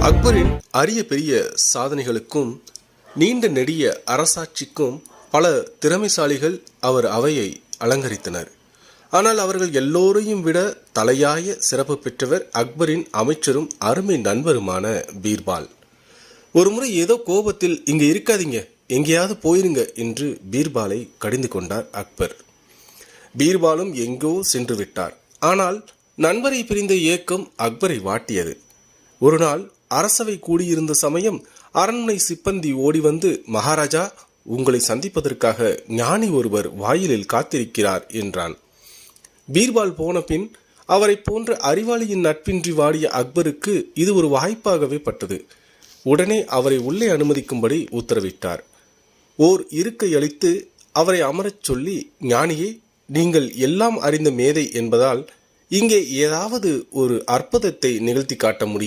அக்பரின் அரிய பெரிய சாதனைகளுக்கும் நீண்ட நெடிய அரசாட்சிக்கும் பல திறமைசாலிகள் அவர் அவையை அலங்கரித்தனர். ஆனால் அவர்கள் எல்லோரையும் விட தலையாய சிறப்பு பெற்றவர் அக்பரின் அமைச்சரும் அருமை நண்பருமான பீர்பால். ஒருமுறை ஏதோ கோபத்தில் இங்கே இருக்காதீங்க, எங்கேயாவது போயிருங்க என்று பீர்பாலை கடிந்து கொண்டார் அக்பர். பீர்பாலும் எங்கோ சென்று விட்டார். ஆனால் நண்பரை பிரிந்த ஏக்கம் அக்பரை வாட்டியது. ஒரு நாள் அரசவை கூடியிருந்த சமயம் அரண்மனை சிப்பந்தி ஓடி வந்து, மகாராஜா, உங்களை சந்திப்பதற்காக ஞானி ஒருவர் வாயிலில் காத்திருக்கிறார் என்றான். பீர்பால் போன பின் அவரை போன்ற அறிவாளியின் நட்பின்றி வாடிய அக்பருக்கு இது ஒரு வாய்ப்பாகவே பட்டது. உடனே அவரை உள்ளே அனுமதிக்கும்படி உத்தரவிட்டார். ஓர் இருக்கை அளித்து அவரை அமரச் சொல்லி, ஞானியே, நீங்கள் எல்லாம் அறிந்த மேதை என்பதால் இங்கே ஏதாவது ஒரு அற்புதத்தை நிகழ்த்தி காட்ட முடியும்